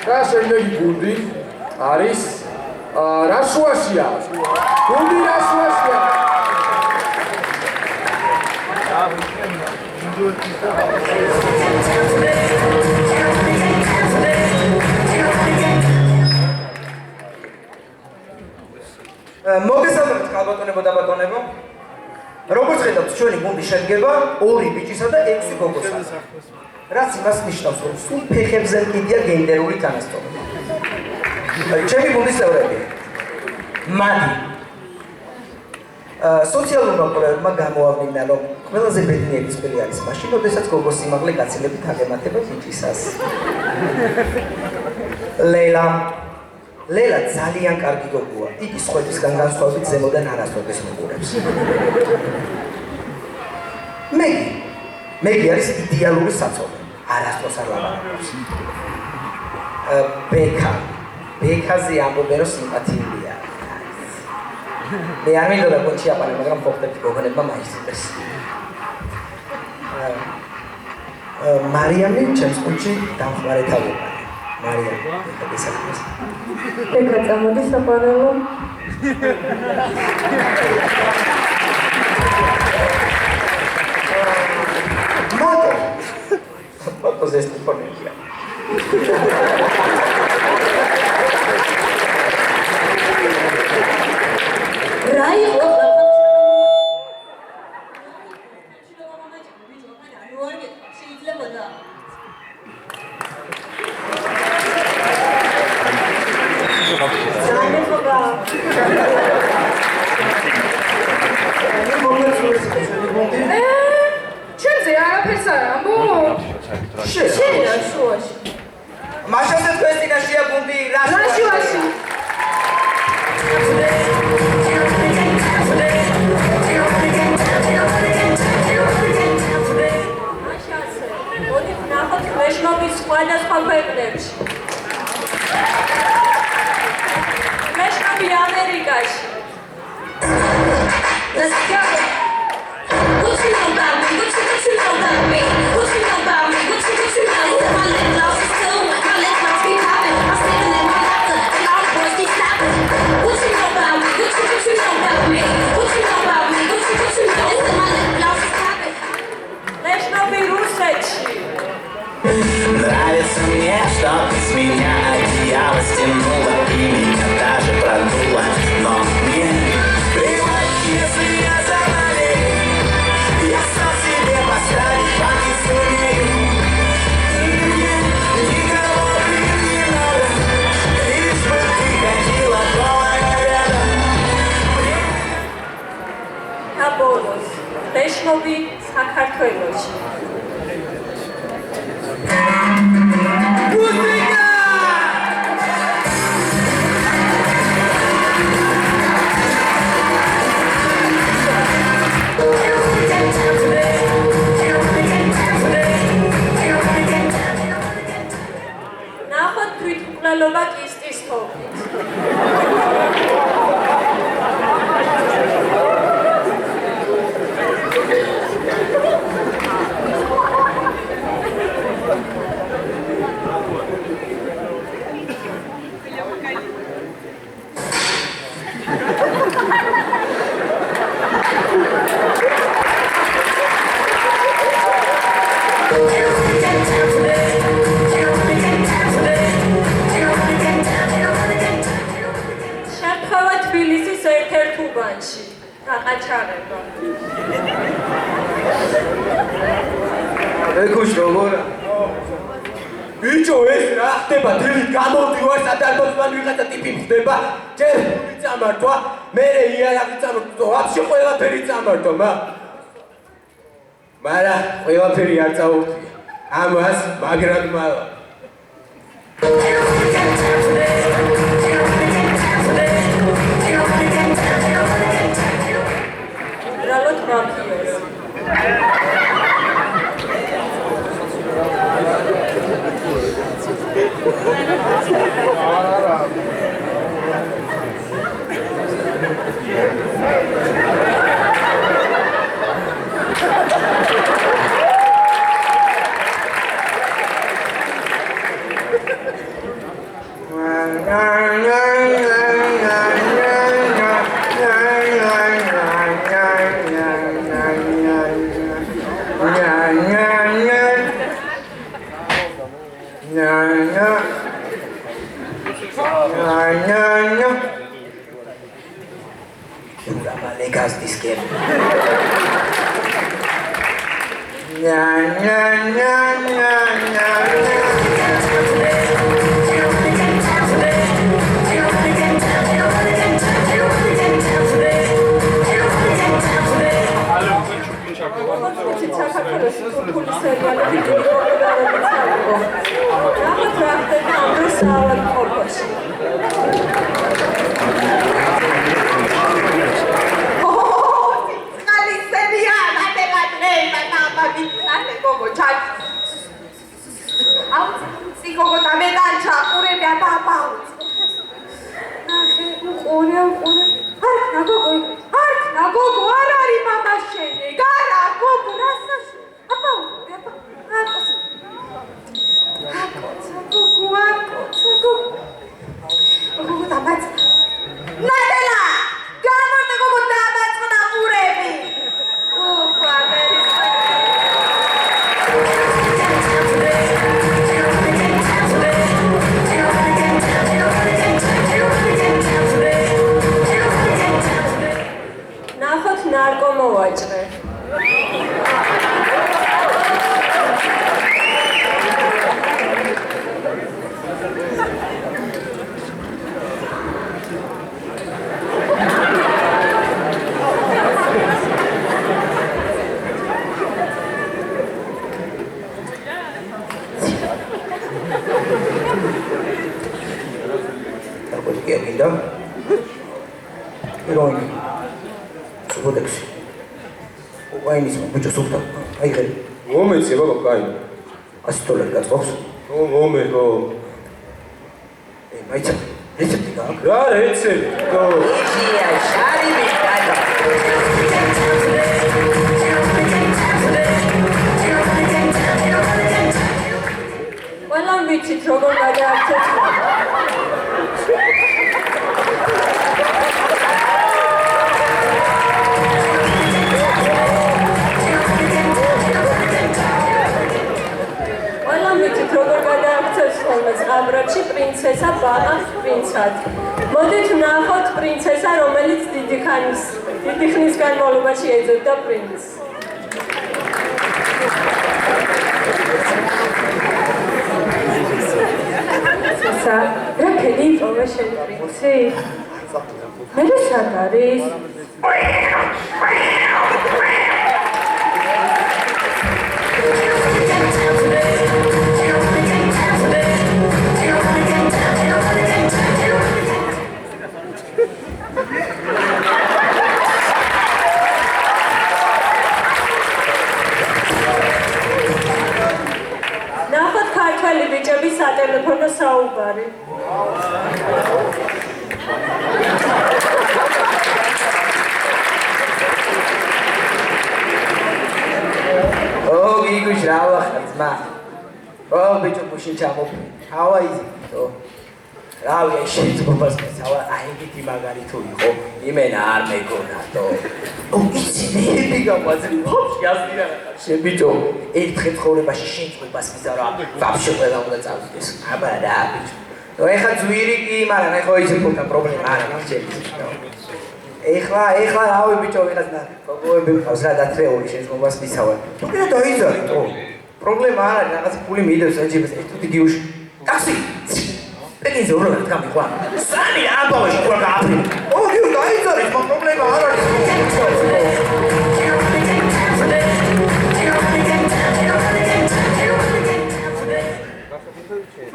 და შემდეგი გუნდი არის რა შუაშია? გუნდი რა შუაშია? მოგესალმებით ქალბატონებო და ბატონებო. როგორც ხედავთ, ჩვენი გუნდი შედგება 2 ბიჭისა და 6 გოგოსაგან. რაც იმას ნიშნავს, რომ სულ ფეხებზე კიდია გენდერული თანასწორობა. ჩემი გუნდის წევრები. მადი. სოციალურმა კვლევებმა გამოავლინა, რომ ყველაზე ბედნიერი წელი არის მაშინ, როდესაც გოგოს სიმაღლე გაცილებით აღემატება ბიჭისას. ლელა ძალიან კარგი გოგოა. იგი სხვებისგან განსხვავებით ზემოდან არასდროს მოგურებს. მეგი არის იდეალური საცოლე. არასდროს არ ლაპარაკობს. ბექაზე ამბობენ, რომ სიმპათიურია. მე არ მინდოდა გონჩი აპარე, მაგრამ ფოხტები გოგონებმა მაისწრეს. მარიამი ჩემს გუნდში დამხმარე თავია. მარიამი, ესაკეს. ეკა წამოდი საყვარელო. მოტო ზესტი ფონია. რა იყო? ჩემზე არაფერს არ ამბო. შენ რა შუაში? მაშასე ფესტინაშია გუნდი რა შუაში? მეშნობის სხვადასხვა ქვეყნებში. მეშნობი ამერიკაში. Let's go. What you know about me? What you know about me? What you know about me? What you know? My lip gloss is too. My lip gloss be popping. I'm standing in my laptop and all the boys keep stopping. What you know about me? What you know about me? What you know about me? What you know? Listen, my lip gloss is popping. Мэшноби русечи. Нравится мне, что ты с меня одеяло стянула и меня даже продула, но мне плевать, если я заболею. Я сам себе поставить банки сумею. И мне никого не надо, лишь бы ты ходила голая рядом. Абонус. Мэшноби საქართველოში. ნახოთ თვითმკვლელობა კისტის თოფით. შემთხვევა თბილისის ერთ-ერთ უბანში. გაყაჩაღება. ეკუშ როგორა? ბიჭო ეს რა ხდება? დილით გამოდივარ სადარბაზთან ვიღაცა ტიპი ხდება. ჯერ ვიწამართვა, მერე იარაღი წამოწო, ვაფშე ყველაფერი წამართვა, მარა ყველაფერი არ წაუხდია. ამას მაგრად მალა. ბრალოთ მაფიოზი. ბიჭო, ერთხელ ცხოვრებაში შეწყობას მიზარა, ვაფშე ყველა უნდა წავიდეს. აბა რა ბიჭო. ეხლა ძვირი კი, მაგრამ ეხლა ისე ხოთა პრობლემა არა მახჩების. ეხლა რავი ბიჭო, ვიღაცა გოგოები მყავს რა დათრეული შეწყობას მისავა. თუ კიდე დაიზარდო. პრობლემა არა, რაღაც ფული მიდევს აჯიბეს, ერთი გიუში. ტაქსი. პეკინზე უბრალოდ გამიყვა. სამი ამბავში ყურა გააფრინე. გიუ დაიზარდეთ, პრობლემა არ არის.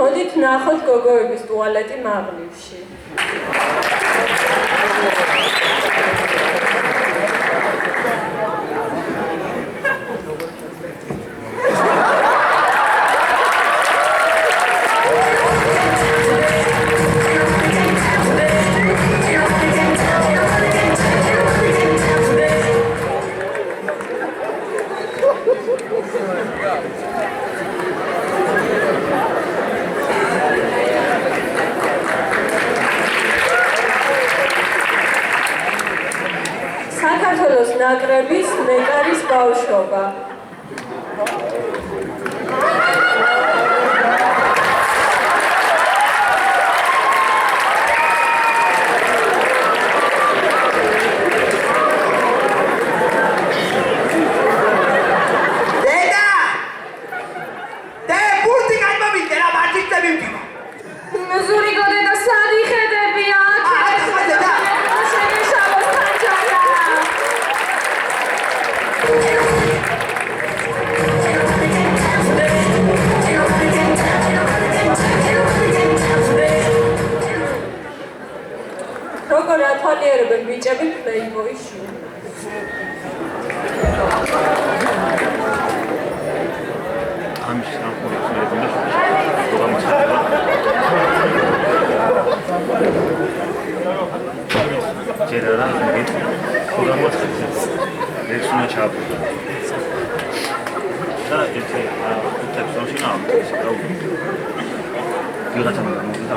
მოდით ნახოთ გოგოების ტუალეტი მაღლივში. საქართველოს ნაკრების ნეკარის ბავშვობა. ზურიგო დედა სად იხედები აქ? შეგეშალოს თანჯარა. როგორ ათვალიერებენ ბიჭები პლეიბოიში? ამის სამყუროების პროგრამა ჯერარა მიგეთ პროგრამას ლექსუნა ჩააბარა და ერთი ტექსტში ნამის და ვიღაცა მომდა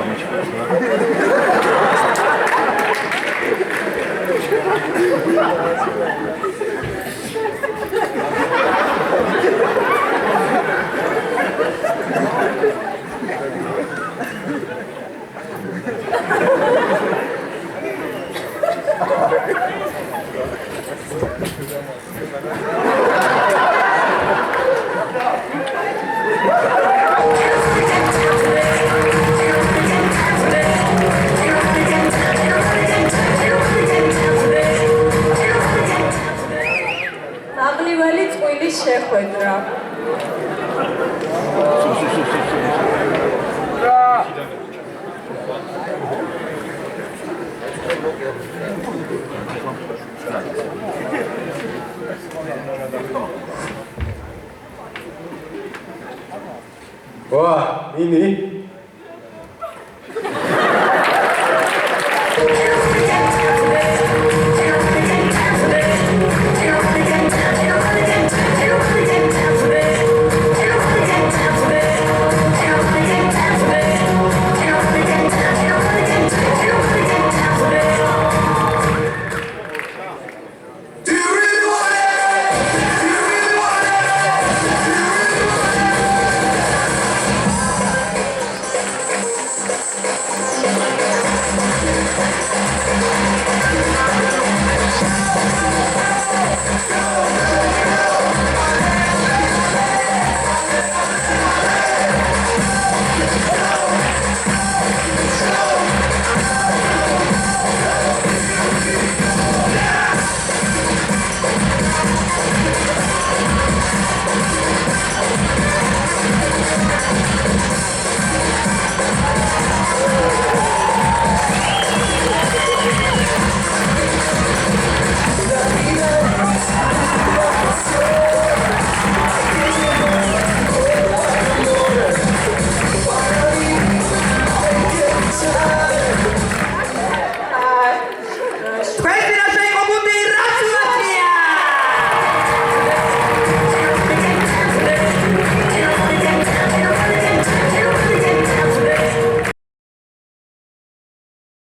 აღლიველი წყვილის შეხვედრა. ვა, მინი